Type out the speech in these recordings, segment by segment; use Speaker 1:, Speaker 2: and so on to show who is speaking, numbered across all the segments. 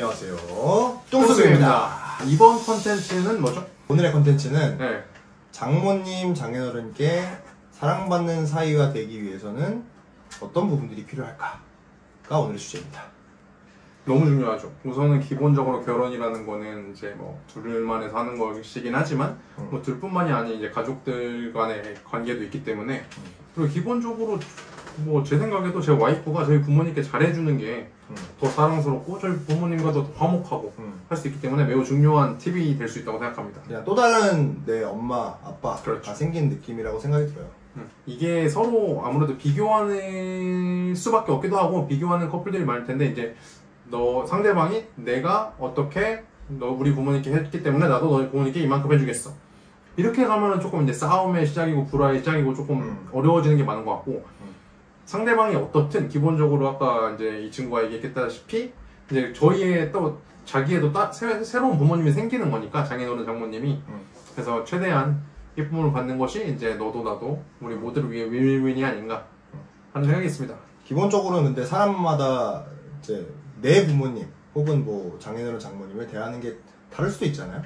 Speaker 1: 안녕하세요. 뚱수입니다.
Speaker 2: 이번 컨텐츠는 뭐죠?
Speaker 1: 오늘의 컨텐츠는
Speaker 2: 네.
Speaker 1: 장모님, 장인어른께 사랑받는 사이가 되기 위해서는 어떤 부분들이 필요할까가 오늘의 주제입니다.
Speaker 2: 너무 중요하죠. 우선은 기본적으로 결혼이라는 거는 이제 뭐 둘만에서 하는 것이긴 하지만 뭐 둘뿐만이 아닌 이제 가족들 간의 관계도 있기 때문에 그리고 기본적으로 뭐 제 생각에도 제 와이프가 저희 부모님께 잘해주는 게 더 사랑스럽고 저희 부모님과도 더 화목하고 할 수 있기 때문에 매우 중요한 팁이 될 수 있다고 생각합니다.
Speaker 1: 그냥 또 다른 내 엄마, 아빠가
Speaker 2: 그렇죠.
Speaker 1: 생긴 느낌이라고 생각이 들어요.
Speaker 2: 이게 서로 아무래도 비교하는 수밖에 없기도 하고 비교하는 커플들이 많을 텐데 이제 너 상대방이 내가 어떻게 너 우리 부모님께 했기 때문에 나도 너희 부모님께 이만큼 해주겠어. 이렇게 가면은 조금 이제 싸움의 시작이고 불화의 시작이고 조금 어려워지는 게 많은 것 같고 상대방이 어떻든 기본적으로 아까 이제 이 친구가 얘기했다시피 이제 저희의 또 자기의 또 새로운 부모님이 생기는 거니까 장인어른 장모님이 그래서 최대한 예쁨을 받는 것이 이제 너도 나도 우리 모두를 위해 윈윈이 아닌가 하는 생각이 있습니다.
Speaker 1: 기본적으로는 근데 사람마다 이제 내 부모님 혹은 뭐 장인어른 장모님을 대하는 게 다를 수도 있잖아요.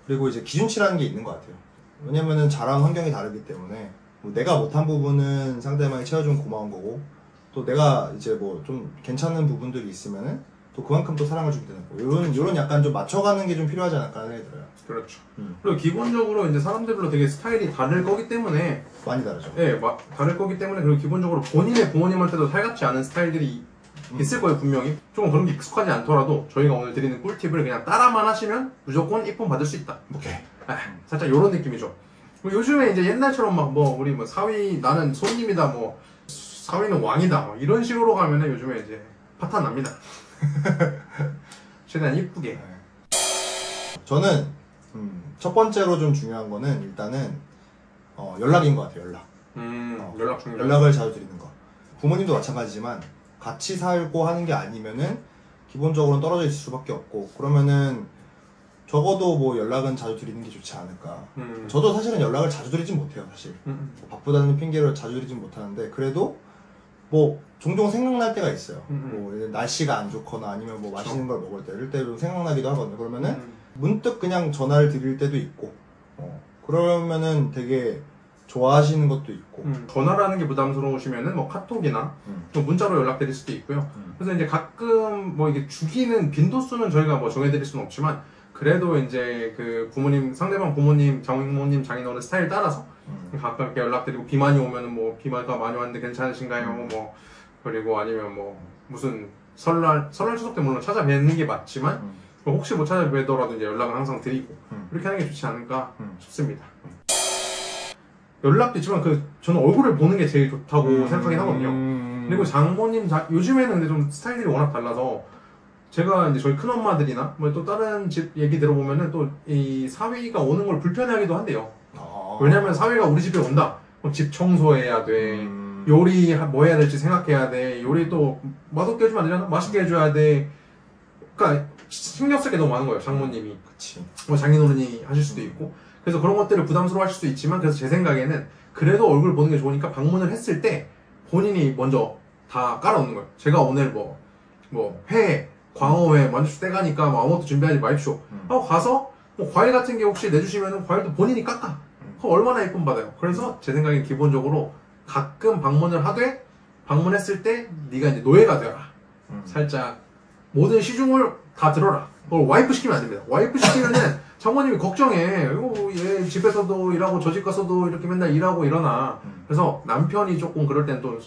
Speaker 1: 그리고 이제 기준치라는 게 있는 것 같아요. 왜냐면은 자란 환경이 다르기 때문에 뭐 내가 못한 부분은 상대방이 채워주면 고마운 거고 또 내가 이제 뭐 좀 괜찮은 부분들이 있으면은 또 그만큼 또 사랑을 주게 되는 거고 요런 약간 좀 맞춰가는 게 좀 필요하지 않을까 하는 생각이 들어요.
Speaker 2: 그렇죠. 그리고 기본적으로 이제 사람들로 되게 스타일이 다를 거기 때문에
Speaker 1: 많이 다르죠.
Speaker 2: 네, 다를 거기 때문에 그리고 기본적으로 본인의 부모님한테도 살갑지 않은 스타일들이 있을 거예요, 분명히. 조금 그런 게 익숙하지 않더라도 저희가 오늘 드리는 꿀팁을 그냥 따라만 하시면 무조건 이쁨 받을 수 있다.
Speaker 1: 오케이.
Speaker 2: 살짝 요런 느낌이죠. 요즘에 이제 옛날처럼 막 뭐 우리 뭐 사위 나는 손님이다 뭐 사위는 왕이다 뭐 이런 식으로 가면은 요즘에 이제 파탄 납니다. 최대한 이쁘게.
Speaker 1: 저는 첫 번째로 좀 중요한 거는 일단은 연락인 것 같아요.
Speaker 2: 연락 중요.
Speaker 1: 연락을 자주 드리는 거. 부모님도 마찬가지지만 같이 살고 하는 게 아니면은 기본적으로는 떨어져 있을 수밖에 없고 그러면은 적어도 뭐 연락은 자주 드리는 게 좋지 않을까. 저도 사실은 연락을 자주 드리진 못해요, 사실. 바쁘다는 핑계로 자주 드리진 못하는데 그래도 뭐 종종 생각날 때가 있어요. 뭐 날씨가 안 좋거나 아니면 뭐 맛있는 걸 먹을 때 이럴 때도 생각나기도 하거든요. 그러면은 문득 그냥 전화를 드릴 때도 있고 그러면은 되게 좋아하시는 것도 있고
Speaker 2: 전화라는 게 부담스러우시면은 뭐 카톡이나 뭐 문자로 연락드릴 수도 있고요. 그래서 이제 가끔 뭐 이게 주기는 빈도수는 저희가 뭐 정해드릴 수는 없지만 그래도 이제 그 부모님 상대방 부모님 장모님 장인어른 스타일 따라서 가끔 이렇게 연락드리고 비만이 오면은 뭐 비만가 많이 왔는데 괜찮으신가요? 뭐 그리고 아니면 뭐 무슨 설날 추석 때 물론 찾아뵙는 게 맞지만 뭐 혹시 못 찾아뵈더라도 이제 연락을 항상 드리고 이렇게 하는 게 좋지 않을까 싶습니다. 연락도 있지만 저는 얼굴을 보는 게 제일 좋다고 생각하긴 하거든요. 그리고 장모님 요즘에는 근데 좀 스타일들이 워낙 달라서 제가 이제 저희 큰엄마들이나 뭐 또 다른 집 얘기 들어보면은 또 이 사위가 오는 걸 불편해하기도 한대요. 왜냐면 사위가 우리 집에 온다. 그럼 집 청소해야 돼. 요리 뭐 해야 될지 생각해야 돼. 요리 또 맛없게 해주면 안 되잖아. 맛있게 해줘야 돼. 그러니까 신경 쓸 게 너무 많은 거예요, 장모님이.
Speaker 1: 그치.
Speaker 2: 뭐 장인어른이 하실 수도 있고. 그래서 그런 것들을 부담스러워 하실 수도 있지만 그래서 제 생각에는 그래도 얼굴 보는 게 좋으니까 방문을 했을 때 본인이 먼저 다 깔아놓는 거예요. 제가 오늘 회 광어회 만두수 떼가니까 뭐 아무것도 준비하지 마십시오 하고 가서 뭐 과일 같은 게 혹시 내주시면은 과일도 본인이 깎아. 그럼 얼마나 예쁨 받아요. 그래서 제 생각엔 기본적으로 가끔 방문을 하되 방문했을 때 네가 이제 노예가 되라. 살짝 모든 시중을 다 들어라. 그걸 와이프 시키면 안 됩니다. 와이프 시키면은 장모님이 걱정해. 얘 집에서도 일하고 저 집 가서도 이렇게 맨날 일하고 이러나. 그래서 남편이 조금 그럴 땐 또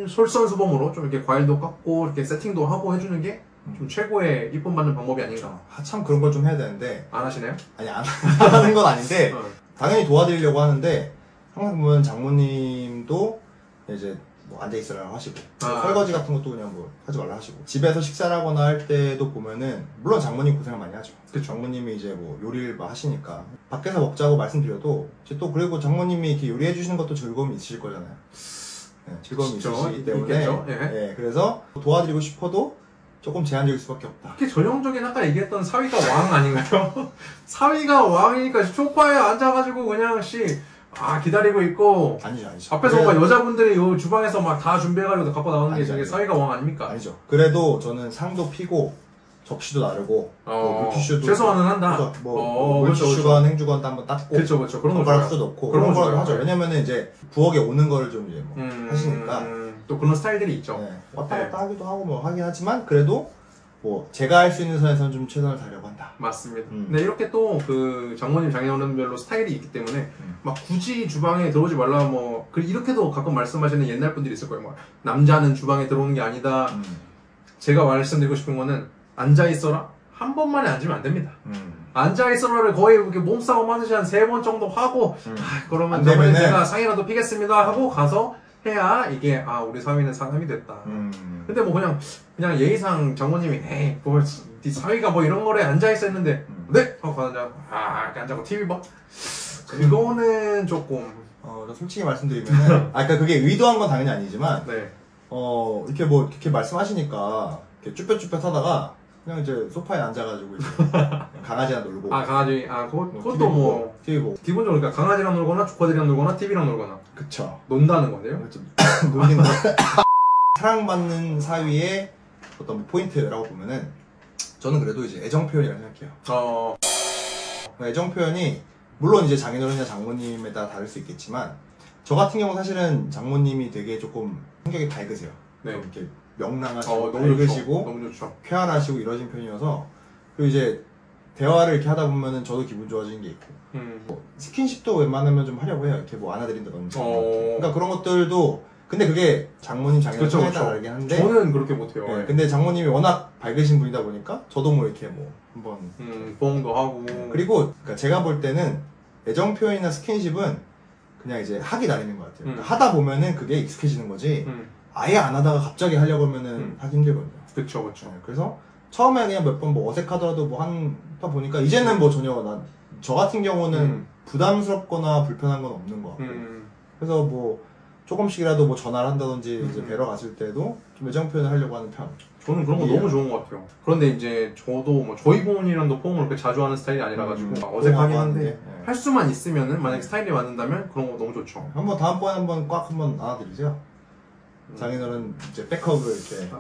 Speaker 2: 솔선수범으로 좀 이렇게 과일도 깎고 이렇게 세팅도 하고 해주는 게 좀 최고의 이쁨 받는 방법이 아닌가.
Speaker 1: 참 그런 걸 좀 해야 되는데
Speaker 2: 안 하시나요?
Speaker 1: 아니 안 하는 건 아닌데 당연히 도와드리려고 하는데 항상 보면 장모님도 이제 뭐 앉아있으라 하시고 설거지 같은 것도 그냥 뭐 하지 말라 하시고 집에서 식사를 하거나 할 때도 보면은 물론 장모님 고생을 많이 하죠. 장모님이 이제 뭐 요리를 막 하시니까 밖에서 먹자고 말씀드려도 이제 또 그리고 장모님이 이렇게 요리해 주시는 것도 즐거움이 있으실 거잖아요. 즐거움이 있으시기 때문에 예, 그래서 도와드리고 싶어도 조금 제한적일 수밖에 없다.
Speaker 2: 특히 전형적인 아까 얘기했던 사위가 왕 아닌가요? 사위가 왕이니까 소파에 앉아가지고 그냥 기다리고 있고
Speaker 1: 아니죠.
Speaker 2: 앞에서 막 여자분들이 요 주방에서 막 다 준비해가지고 갖고 나오는 게 저게 사위가 왕 아닙니까?
Speaker 1: 아니죠. 그래도 저는 상도 피고 접시도 나르고 뭐 물티슈도
Speaker 2: 최소한은 한다.
Speaker 1: 물티슈건 행주건도 한번 닦고
Speaker 2: 그렇죠. 그런 거
Speaker 1: 숟가락도 넣고 그런 걸 하죠. 왜냐면은 이제 부엌에 오는 거를 좀 이제 뭐 하시니까
Speaker 2: 또 그런 스타일들이 있죠.
Speaker 1: 네, 왔다 갔다 하기도 하고 뭐 하긴 하지만 그래도 뭐 제가 할 수 있는 선에서는 좀 최선을 다하려고 한다.
Speaker 2: 맞습니다. 근데 이렇게 또 그 장모님 장인어른별로 스타일이 있기 때문에 막 굳이 주방에 들어오지 말라 뭐 이렇게도 가끔 말씀하시는 옛날 분들이 있을 거예요. 뭐 남자는 주방에 들어오는 게 아니다. 제가 말씀드리고 싶은 거는 앉아 있어라. 한 번만에 앉으면 안 됩니다. 앉아 있어라를 거의 이렇게 몸싸움 하듯이 한 3번 정도 하고 그러면 장모님 제가 상이라도 피겠습니다 하고 가서 해야 이게 우리 사위는 사람이 됐다. 근데 뭐 그냥 예의상 장모님이 에이 뭐 네 사위가 뭐 이런 거래 앉아 있어 했는데 네 하고 가자 이렇게 앉아고 TV 봐. 그거는 조금
Speaker 1: 솔직히 말씀드리면은 그러니까 그게 의도한 건 당연히 아니지만
Speaker 2: 네.
Speaker 1: 이렇게 뭐 이렇게 말씀하시니까 이렇게 쭈뼛쭈뼛 하다가 그냥 이제 소파에 앉아가지고 이제 강아지랑 놀고
Speaker 2: 강아지 그것도 뭐
Speaker 1: TV 보고
Speaker 2: 기본적으로 그러니까 강아지랑 놀거나 조카들이랑 놀거나 TV랑 놀거나
Speaker 1: 그쵸
Speaker 2: 논다는 건데요.
Speaker 1: 놀긴 사랑받는 사위의 어떤 포인트라고 보면은 저는 그래도 이제 애정 표현이라고 생각해요. 애정 표현이 물론 이제 장인어른이나 장모님에 따라 다를 수 있겠지만 저 같은 경우 사실은 장모님이 되게 조금 성격이 밝으세요.
Speaker 2: 네.
Speaker 1: 이렇게 명랑하시고
Speaker 2: 너무
Speaker 1: 밝으시고
Speaker 2: 너무 좋죠.
Speaker 1: 쾌활하시고 이러신 편이어서 그리고 이제 대화를 이렇게 하다 보면은 저도 기분 좋아지는 게 있고 뭐 스킨십도 웬만하면 좀 하려고 해요. 이렇게 뭐 안아드린다든지 그러니까 그런 것들도 근데 그게 장모님 장인어른 편에 따라 다르긴 한데
Speaker 2: 저는 그렇게 못해요.
Speaker 1: 네, 근데 장모님이 워낙 밝으신 분이다 보니까 저도 뭐 이렇게 뭐 한번
Speaker 2: 뽕도 하고
Speaker 1: 그리고 그러니까 제가 볼 때는 애정 표현이나 스킨십은 그냥 이제 하기 나름인 것 같아요. 그러니까 하다 보면은 그게 익숙해지는 거지 아예 안 하다가 갑자기 하려고 하면은 하기 힘들거든요.
Speaker 2: 그쵸.
Speaker 1: 네, 그래서 처음에 그냥 몇 번 뭐 어색하더라도 뭐 하다 보니까 이제는 뭐 전혀 저 같은 경우는 부담스럽거나 불편한 건 없는 것 같고 그래서 뭐 조금씩이라도 뭐 전화를 한다든지 이제 뵈러 갔을 때도 좀 애정 표현을 하려고 하는 편.
Speaker 2: 저는 그런 거 너무 좋은 것 같아요. 그런데 이제 저도 뭐 저희 부모님이랑도 포옹을 그렇게 자주 하는 스타일이 아니라 가지고 어색하긴 한데 할 수만 있으면은 만약에 스타일이 맞는다면 그런 거 너무 좋죠.
Speaker 1: 한번 다음번에 한번 꽉 한번 안아드리세요. 장인어른 이제 백허그 이렇게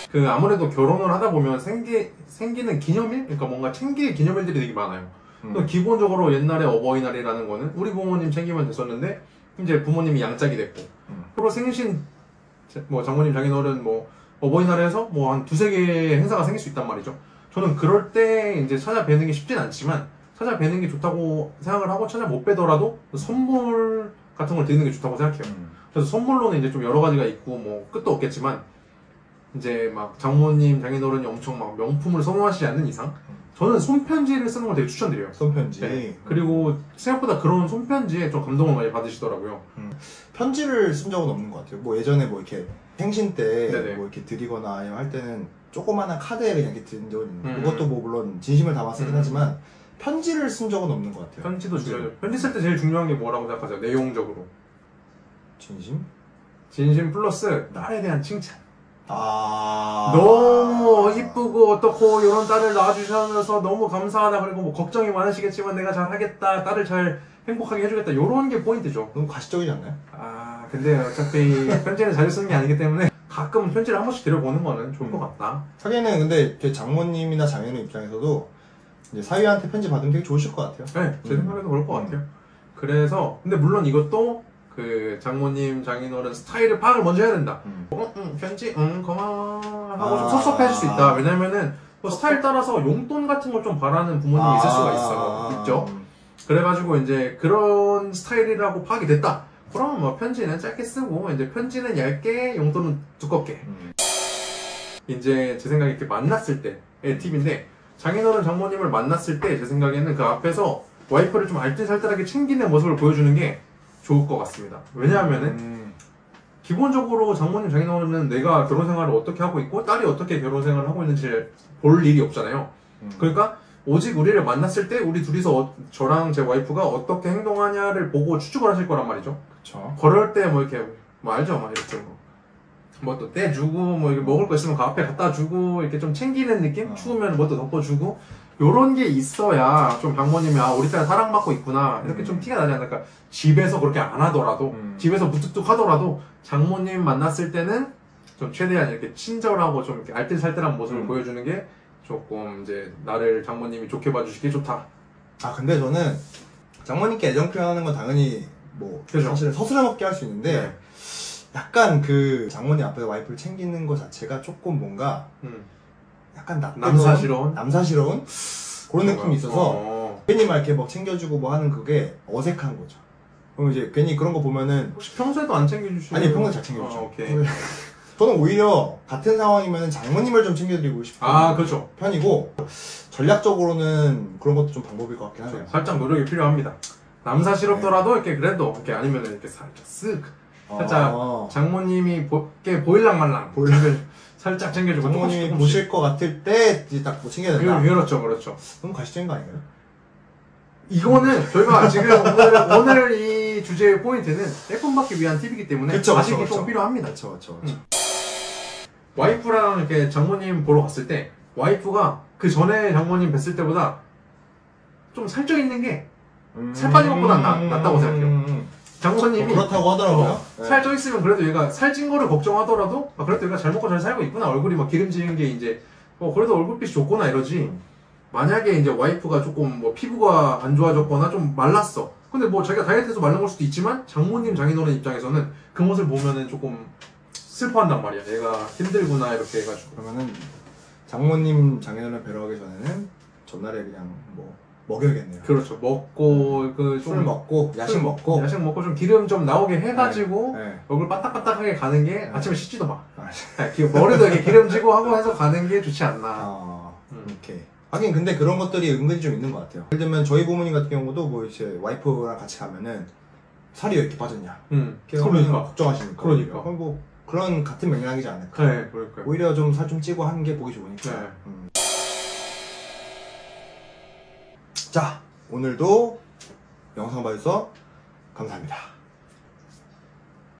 Speaker 2: 그 아무래도 결혼을 하다 보면 생기는 기념일? 그러니까 뭔가 챙길 기념일들이 되게 많아요. 기본적으로 옛날에 어버이날이라는 거는 우리 부모님 챙기면 됐었는데 이제 부모님이 양짝이 됐고 서로 생신 뭐 장모님 장인어른 뭐 어버이날에서 뭐 한 2-3개의 행사가 생길 수 있단 말이죠. 저는 그럴 때 이제 찾아뵈는 게 쉽진 않지만 찾아뵈는 게 좋다고 생각을 하고 찾아 못 뵈더라도 선물 같은 걸 드리는 게 좋다고 생각해요. 그래서 선물로는 이제 좀 여러 가지가 있고 뭐 끝도 없겠지만 이제 막 장모님 장인어른이 엄청 막 명품을 선호하시지 않는 이상 저는 손편지를 쓰는 걸 되게 추천드려요.
Speaker 1: 손편지.
Speaker 2: 네. 그리고 생각보다 그런 손편지에 좀 감동을 많이 받으시더라고요.
Speaker 1: 편지를 쓴 적은 없는 것 같아요. 뭐 예전에 뭐 이렇게 생신 때
Speaker 2: 네네.
Speaker 1: 뭐 이렇게 드리거나 아니면 할 때는 조그마한 카드에 그냥 이렇게 드린 적은 있는데 그것도 뭐 물론 진심을 담아 쓰긴 하지만 편지를 쓴 적은 없는 것 같아요.
Speaker 2: 편지도 중요하죠. 편지 쓸 때 제일 중요한 게 뭐라고 생각하세요? 내용적으로.
Speaker 1: 진심?
Speaker 2: 진심 플러스 딸에 대한 칭찬.
Speaker 1: 아
Speaker 2: 너무 이쁘고 어떻고 이런 딸을 낳아주셔서 너무 감사하다. 그리고 뭐 걱정이 많으시겠지만 내가 잘 하겠다. 딸을 잘 행복하게 해주겠다. 이런 게 포인트죠.
Speaker 1: 너무 가식적이지 않나요?
Speaker 2: 근데 어차피 편지는 자주 쓰는 게 아니기 때문에 가끔 편지를 한 번씩 드려보는 거는 좋을 것 같다.
Speaker 1: 하기는 근데 제 장모님이나 장인어른 입장에서도 이제 사위한테 편지 받으면 되게 좋으실 것 같아요.
Speaker 2: 네, 제 생각에도 그럴 것 같아요. 그래서 근데 물론 이것도 그 장모님 장인어른 스타일을 파악을 먼저 해야 된다. 편지 고마워 하고 좀 섭섭해질 수 있다. 왜냐면은 뭐 스타일 따라서 용돈 같은 걸 좀 바라는 부모님이 있을 수가 있죠. 그래가지고 이제 그런 스타일이라고 파악이 됐다. 그러면 뭐 편지는 짧게 쓰고 이제 편지는 얇게 용돈은 두껍게. 이제 제 생각에 이렇게 만났을 때의 팁인데 장인어른 장모님을 만났을 때 제 생각에는 그 앞에서 와이프를 좀 알뜰살뜰하게 챙기는 모습을 보여주는 게 좋을 것 같습니다. 왜냐하면은 기본적으로 장모님 장인어른은 내가 결혼 생활을 어떻게 하고 있고 딸이 어떻게 결혼 생활을 하고 있는지 볼 일이 없잖아요. 그러니까 오직 우리를 만났을 때 우리 둘이서 저랑 제 와이프가 어떻게 행동하냐를 보고 추측을 하실 거란 말이죠.
Speaker 1: 그쵸.
Speaker 2: 걸을 때 뭐 이렇게 뭐 알죠? 막 이렇게 뭐 또 떼주고 뭐 이렇게 먹을 거 있으면 그 앞에 갖다 주고 이렇게 좀 챙기는 느낌? 추우면 뭐 또 덮어주고 요런 게 있어야 좀 장모님이 우리 딸 사랑받고 있구나 이렇게 좀 티가 나지 않을까. 집에서 그렇게 안 하더라도 집에서 무뚝뚝 하더라도 장모님 만났을 때는 좀 최대한 이렇게 친절하고 좀 이렇게 알뜰살뜰한 모습을 보여주는 게 조금 이제 나를 장모님이 좋게 봐주시기 좋다.
Speaker 1: 아 근데 저는 장모님께 애정 표현하는 건 당연히 뭐
Speaker 2: 그죠.
Speaker 1: 사실은 서스럼없게 할 수 있는데
Speaker 2: 네.
Speaker 1: 약간 그 장모님 앞에서 와이프를 챙기는 것 자체가 조금 뭔가 약간
Speaker 2: 남사스러운
Speaker 1: 남사스러운 그런 느낌이 있어서
Speaker 2: 어.
Speaker 1: 괜히 막 이렇게 막 챙겨주고 뭐 하는 그게 어색한 거죠. 그럼 이제 괜히 그런 거 보면은
Speaker 2: 혹시 평소에도 안 챙겨주시나요?
Speaker 1: 아니 평소에 잘 챙겨주죠.
Speaker 2: 오케이.
Speaker 1: 저는 오히려 같은 상황이면 장모님을 좀 챙겨드리고 싶은
Speaker 2: 그렇죠.
Speaker 1: 편이고 전략적으로는 그런 것도 좀 방법일 것 같긴 하네요.
Speaker 2: 살짝 노력이 필요합니다. 남사스럽더라도 이렇게 그래도 이렇게 아니면 이렇게 살짝 쓱 살짝 장모님이 보일랑말랑 살짝 챙겨주고
Speaker 1: 장모님이 보실 것 같을 때 이제 딱 뭐 챙겨야 된다.
Speaker 2: 그렇죠.
Speaker 1: 그럼 가시적인 거 아닌가요?
Speaker 2: 이거는 저희가 지금 오늘 이 주제의 포인트는 예쁨 받기 위한 팁이기 때문에 아직이 좀 필요합니다.
Speaker 1: 그렇죠.
Speaker 2: 와이프랑 이렇게 장모님 보러 갔을 때 와이프가 그 전에 장모님 뵀을 때보다 좀 살쪄 있는 게 살 빠진 것보다 낫다고 생각해요. 장모님이
Speaker 1: 그렇다고 하더라고요. 네.
Speaker 2: 살쪄 있으면 그래도 얘가 살찐 거를 걱정하더라도 그래도 얘가 잘 먹고 잘 살고 있구나, 얼굴이 막 기름지는 게 이제 그래도 얼굴빛이 좋구나 이러지. 만약에 이제 와이프가 조금 뭐 피부가 안 좋아졌거나 좀 말랐어. 근데 뭐 자기가 다이어트해서 말른 걸 수도 있지만 장모님 장인어른 입장에서는 그 모습을 보면은 조금 슬퍼한단 말이야. 얘가 힘들구나 이렇게 해가지고.
Speaker 1: 그러면은 장모님 장인어른 뵈러 가기 전에는 전날에 그냥 뭐 먹여야겠네요.
Speaker 2: 그렇죠. 먹고
Speaker 1: 술 먹고 야식 먹고
Speaker 2: 좀 기름 좀 나오게 해가지고
Speaker 1: 네.
Speaker 2: 얼굴 바딱바딱하게 가는 게 아침에 씻지도 마. 머리도 이렇게 기름지고 하고 해서 가는 게 좋지 않나.
Speaker 1: 오케이. 하긴 근데 그런 것들이 은근히 좀 있는 것 같아요. 예를 들면 저희 부모님 같은 경우도 뭐 이제 와이프랑 같이 가면은 살이 왜 이렇게 빠졌냐.
Speaker 2: 그러니까
Speaker 1: 걱정하시니까.
Speaker 2: 그러니까.
Speaker 1: 그럼 뭐 그런 같은 맥락이지 않을까.
Speaker 2: 네, 그럴까요.
Speaker 1: 오히려 좀 살 좀 찌고 하는 게 보기 좋으니까.
Speaker 2: 네.
Speaker 1: 자, 오늘도 영상 봐주셔서 감사합니다.